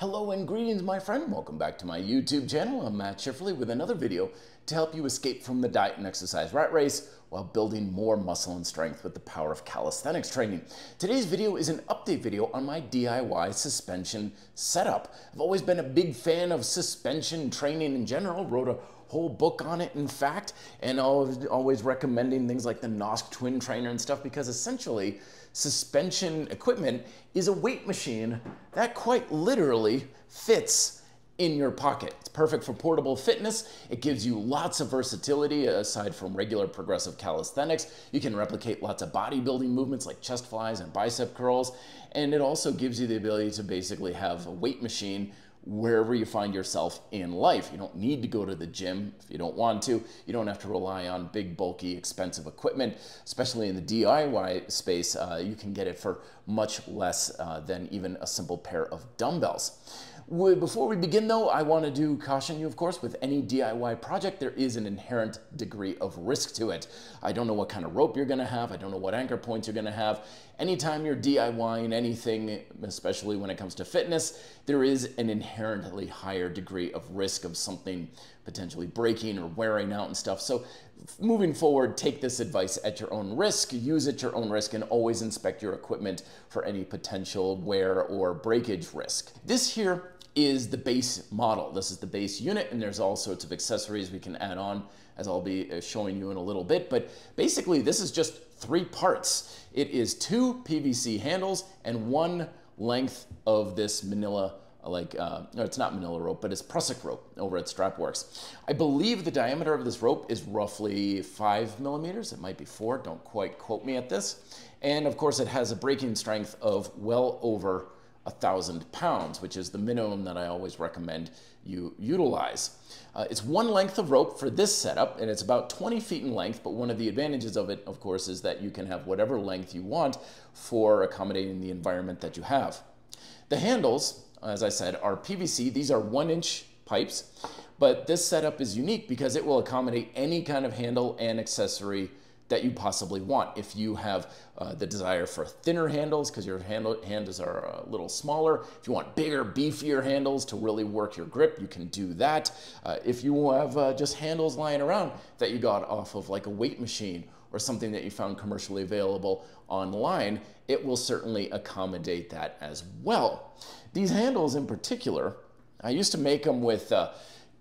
Hello and greetings, my friend. Welcome back to my YouTube channel. I'm Matt Schifferly with another video to help you escape from the diet and exercise rat race while building more muscle and strength with the power of calisthenics training. Today's video is an update video on my DIY suspension setup. I've always been a big fan of suspension training in general, wrote a whole book on it, in fact, and always recommending things like the NOSC Twin Trainer and stuff, because essentially suspension equipment is a weight machine that quite literally fits in your pocket. It's perfect for portable fitness. It gives you lots of versatility aside from regular progressive calisthenics. You can replicate lots of bodybuilding movements like chest flies and bicep curls, and it also gives you the ability to basically have a weight machine wherever you find yourself in life. You don't need to go to the gym if you don't want to. You don't have to rely on big, bulky, expensive equipment, especially in the DIY space. You can get it for much less than even a simple pair of dumbbells. Before we begin though, I want to caution you, of course, with any DIY project, there is an inherent degree of risk to it. I don't know what kind of rope you're going to have. I don't know what anchor points you're going to have. Anytime you're DIYing anything, especially when it comes to fitness, there is an inherently higher degree of risk of something potentially breaking or wearing out and stuff. So moving forward, take this advice at your own risk, use it at your own risk, and always inspect your equipment for any potential wear or breakage risk. This here is the base model. This is the base unit, and there's all sorts of accessories we can add on, as I'll be showing you in a little bit. But basically, this is just 3 parts. It is 2 PVC handles and 1 length of this manila, no, it's not manila rope, but it's prusik rope over at Strapworks. I believe the diameter of this rope is roughly 5 millimeters. It might be 4, don't quite quote me at this. And of course, it has a breaking strength of well over 1,000 pounds, which is the minimum that I always recommend you utilize. It's 1 length of rope for this setup, and it's about 20 feet in length, but one of the advantages of it, of course, is that you can have whatever length you want for accommodating the environment that you have. The handles, as I said, are PVC. These are 1-inch pipes, but this setup is unique because it will accommodate any kind of handle and accessory that you possibly want. If you have the desire for thinner handles because your handles are a little smaller, if you want bigger, beefier handles to really work your grip, you can do that. If you have just handles lying around that you got off of like a weight machine or something that you found commercially available online, it will certainly accommodate that as well. These handles in particular, I used to make them with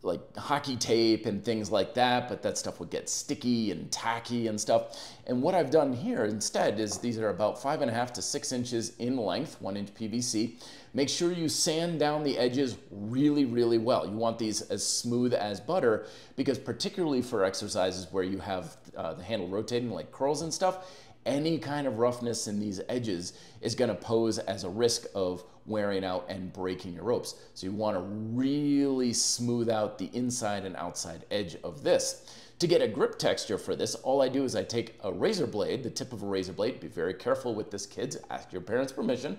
like hockey tape and things like that, but that stuff would get sticky and tacky and stuff. And what I've done here instead is these are about 5.5 to 6 inches in length, 1-inch PVC. Make sure you sand down the edges really, really well. You want these as smooth as butter, because particularly for exercises where you have the handle rotating like curls and stuff, any kind of roughness in these edges is going to pose as a risk of wearing out and breaking your ropes. So you want to really smooth out the inside and outside edge of this. To get a grip texture for this, all I do is I take a razor blade, the tip of a razor blade, be very careful with this, kids, ask your parents' permission,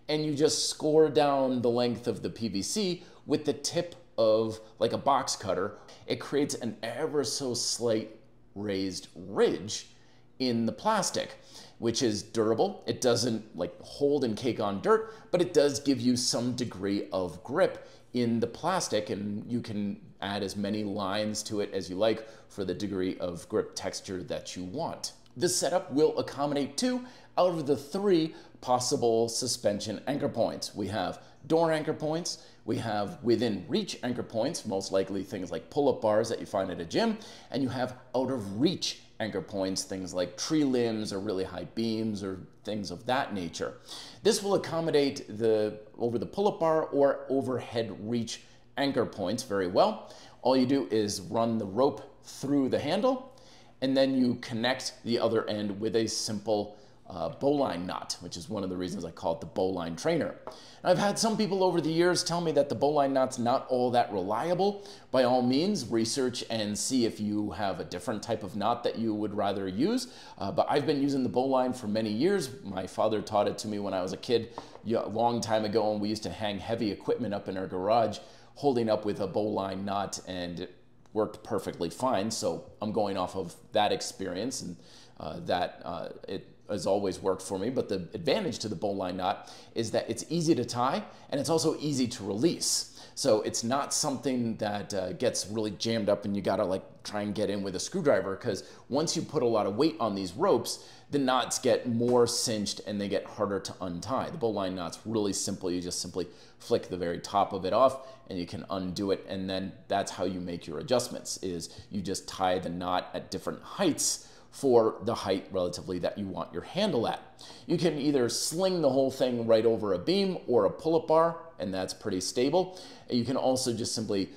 and you just score down the length of the PVC with the tip of like a box cutter. It creates an ever so slight raised ridge in the plastic, which is durable. It doesn't like hold and cake on dirt, but it does give you some degree of grip in the plastic, and you can add as many lines to it as you like for the degree of grip texture that you want. This setup will accommodate 2 out of the 3 possible suspension anchor points. We have door anchor points, we have within reach anchor points, most likely things like pull-up bars that you find at a gym, and you have out of reach anchor points, things like tree limbs or really high beams or things of that nature. This will accommodate over the pull-up bar or overhead reach anchor points very well. All you do is run the rope through the handle, and then you connect the other end with a simple bowline knot, which is one of the reasons I call it the bowline trainer. Now, I've had some people over the years tell me that the bowline knot's not all that reliable. By all means, research and see if you have a different type of knot that you would rather use. But I've been using the bowline for many years. My father taught it to me when I was a kid a long time ago, and we used to hang heavy equipment up in our garage holding up with a bowline knot, and it worked perfectly fine. So I'm going off of that experience, and has always worked for me, but the advantage to the bowline knot is that it's easy to tie and it's also easy to release. So it's not something that gets really jammed up and you gotta like try and get in with a screwdriver, because once you put a lot of weight on these ropes, the knots get more cinched and they get harder to untie. The bowline knot's really simple. You just simply flick the very top of it off and you can undo it, and then that's how you make your adjustments, is you just tie the knot at different heights for the height relatively that you want your handle at. You can either sling the whole thing right over a beam or a pull-up bar, and that's pretty stable. You can also just simply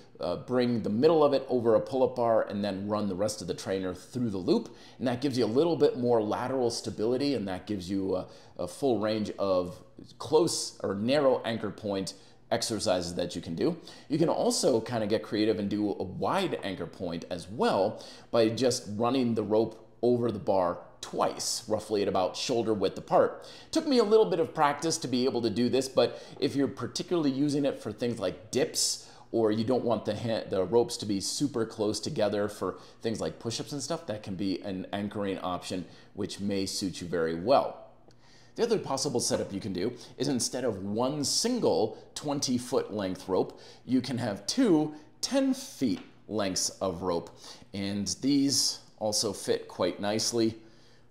bring the middle of it over a pull-up bar and then run the rest of the trainer through the loop, and that gives you a little bit more lateral stability, and that gives you a full range of close or narrow anchor point exercises that you can do. You can also kind of get creative and do a wide anchor point as well by just running the rope over the bar twice, ropely at about shoulder width apart. Took me a little bit of practice to be able to do this, but if you're particularly using it for things like dips, or you don't want the ropes to be super close together for things like push-ups and stuff, that can be an anchoring option which may suit you very well. The other possible setup you can do is, instead of one single 20-foot length rope, you can have two 10-feet lengths of rope, and these also fit quite nicely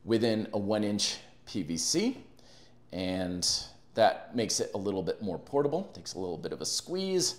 within a 1-inch PVC, and that makes it a little bit more portable. Takes a little bit of a squeeze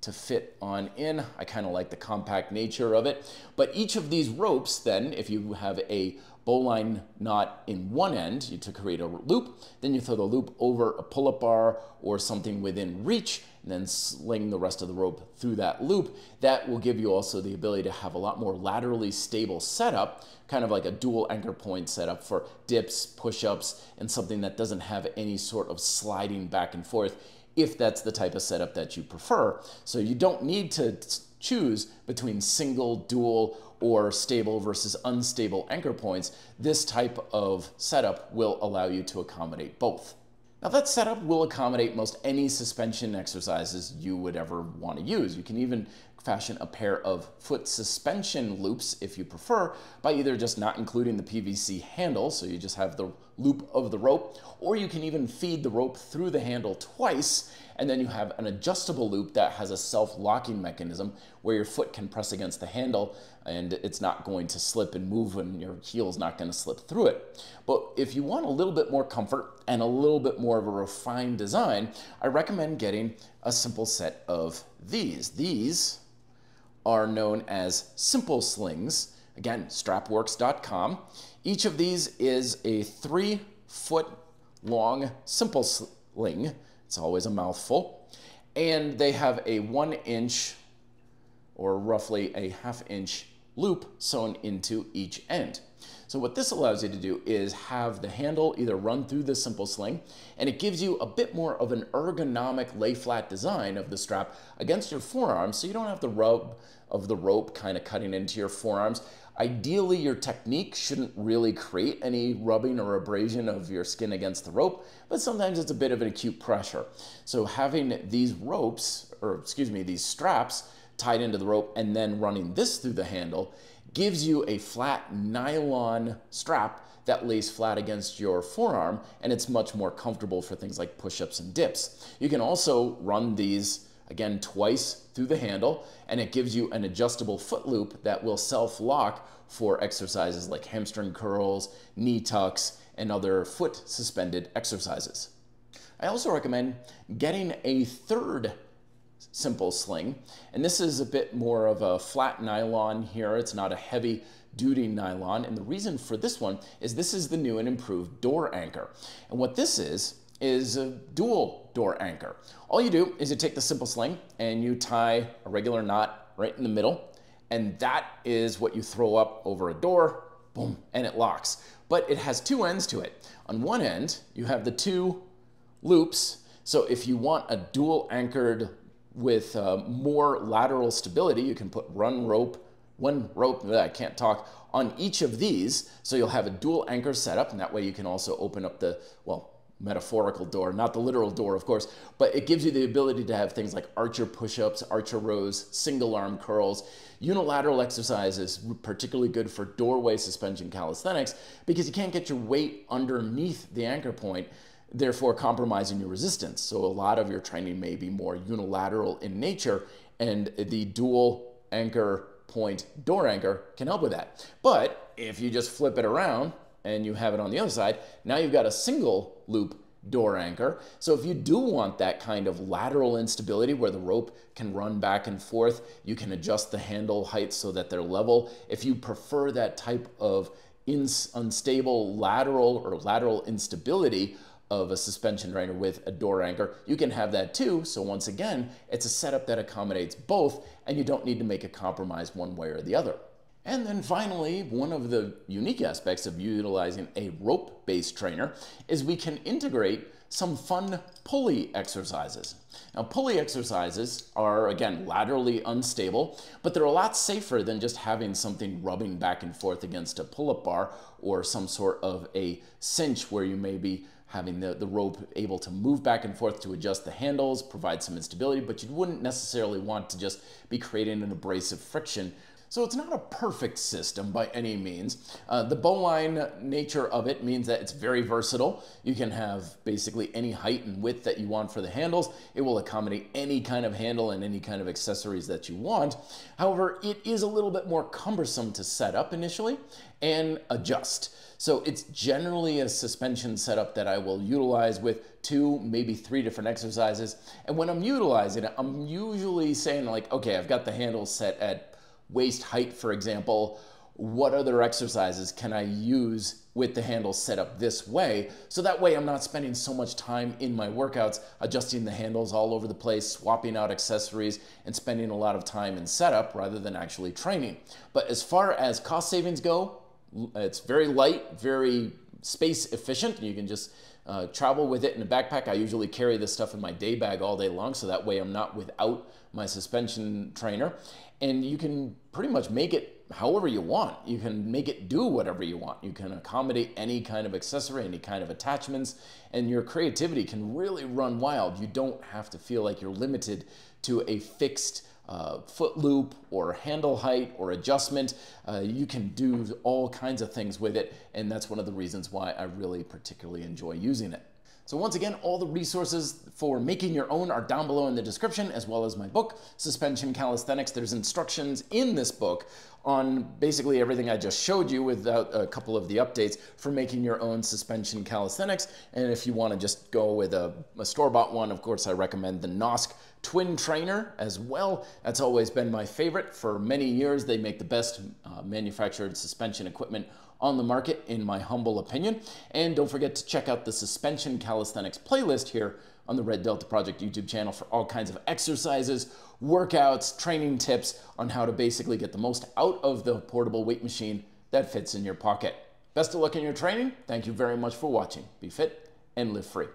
to fit on in. I kind of like the compact nature of it. But each of these ropes then, if you have a bowline knot in one end, you to create a loop, then you throw the loop over a pull-up bar or something within reach, and then sling the rest of the rope through that loop. That will give you also the ability to have a lot more laterally stable setup, kind of like a dual anchor point setup for dips, push-ups, and something that doesn't have any sort of sliding back and forth, if that's the type of setup that you prefer. So you don't need to choose between single, dual, or stable versus unstable anchor points. This type of setup will allow you to accommodate both. Now, that setup will accommodate most any suspension exercises you would ever want to use. You can even fashion a pair of foot suspension loops if you prefer, by either just not including the PVC handle, so you just have the loop of the rope, or you can even feed the rope through the handle twice, and then you have an adjustable loop that has a self-locking mechanism where your foot can press against the handle and it's not going to slip and move, and your heel's not going to slip through it. But if you want a little bit more comfort and a little bit more of a refined design, I recommend getting a simple set of these. These are known as simple slings. Again, strapworks.com. Each of these is a 3-foot long simple sling. It's always a mouthful. And they have a 1-inch or roughly a 1/2-inch loop sewn into each end. So what this allows you to do is have the handle either run through the simple sling, and it gives you a bit more of an ergonomic lay flat design of the strap against your forearms, so you don't have the rub of the rope kind of cutting into your forearms. Ideally, your technique shouldn't really create any rubbing or abrasion of your skin against the rope, but sometimes it's a bit of an acute pressure. So having these ropes, or excuse me, these straps tied into the rope and then running this through the handle gives you a flat nylon strap that lays flat against your forearm, and it's much more comfortable for things like push-ups and dips. You can also run these again twice through the handle, and it gives you an adjustable foot loop that will self-lock for exercises like hamstring curls, knee tucks, and other foot suspended exercises. I also recommend getting a third simple sling, and this is a bit more of a flat nylon here. It's not a heavy duty nylon, and the reason for this one is this is the new and improved door anchor. And what this is a dual door anchor. All you do is you take the simple sling and you tie a regular knot right in the middle, and that is what you throw up over a door, boom, and it locks. But it has two ends to it. On one end, you have the two loops, so if you want a dual anchored with more lateral stability, you can put one rope, I can't talk, on each of these, so you'll have a dual anchor setup, and that way you can also open up the, well, metaphorical door, not the literal door, of course, but it gives you the ability to have things like archer push-ups, archer rows, single arm curls. Unilateral exercise is particularly good for doorway suspension calisthenics because you can't get your weight underneath the anchor point, therefore compromising your resistance. So a lot of your training may be more unilateral in nature, and the dual anchor point door anchor can help with that. But if you just flip it around and you have it on the other side, now you've got a single loop door anchor. So if you do want that kind of lateral instability where the rope can run back and forth, you can adjust the handle height so that they're level. If you prefer that type of unstable lateral instability of a suspension trainer with a door anchor, you can have that too. So once again, it's a setup that accommodates both, and you don't need to make a compromise one way or the other. And then finally, one of the unique aspects of utilizing a rope-based trainer is we can integrate some fun pulley exercises. Now, pulley exercises are, again, laterally unstable, but they're a lot safer than just having something rubbing back and forth against a pull-up bar or some sort of a cinch where you may be having the rope able to move back and forth to adjust the handles, provide some instability, but you wouldn't necessarily want to just be creating an abrasive friction. So it's not a perfect system by any means. The bowline nature of it means that it's very versatile. You can have basically any height and width that you want for the handles. It will accommodate any kind of handle and any kind of accessories that you want. However, it is a little bit more cumbersome to set up initially and adjust. So it's generally a suspension setup that I will utilize with 2, maybe 3 different exercises. And when I'm utilizing it, I'm usually saying like, okay, I've got the handle set at waist height, for example. What other exercises can I use with the handle set up this way? So that way I'm not spending so much time in my workouts adjusting the handles all over the place, swapping out accessories, and spending a lot of time in setup rather than actually training. But as far as cost savings go, it's very light, very space efficient. You can just travel with it in a backpack. I usually carry this stuff in my day bag all day long, so that way I'm not without my suspension trainer. And you can pretty much make it however you want. You can make it do whatever you want. You can accommodate any kind of accessory, any kind of attachments, and your creativity can really run wild. You don't have to feel like you're limited to a fixed foot loop or handle height or adjustment. You can do all kinds of things with it, and that's one of the reasons why I really particularly enjoy using it. So once again, all the resources for making your own are down below in the description, as well as my book, Suspension Calisthenics. There's instructions in this book on basically everything I just showed you without a couple of the updates for making your own suspension calisthenics. And if you want to just go with a store-bought one, of course, I recommend the Nosk Twin Trainer as well. That's always been my favorite for many years. They make the best manufactured suspension equipment on the market, in my humble opinion. And don't forget to check out the Suspension Calisthenics playlist here on the Red Delta Project YouTube channel for all kinds of exercises, workouts, training tips on how to basically get the most out of the portable weight machine that fits in your pocket. Best of luck in your training. Thank you very much for watching. Be fit and live free.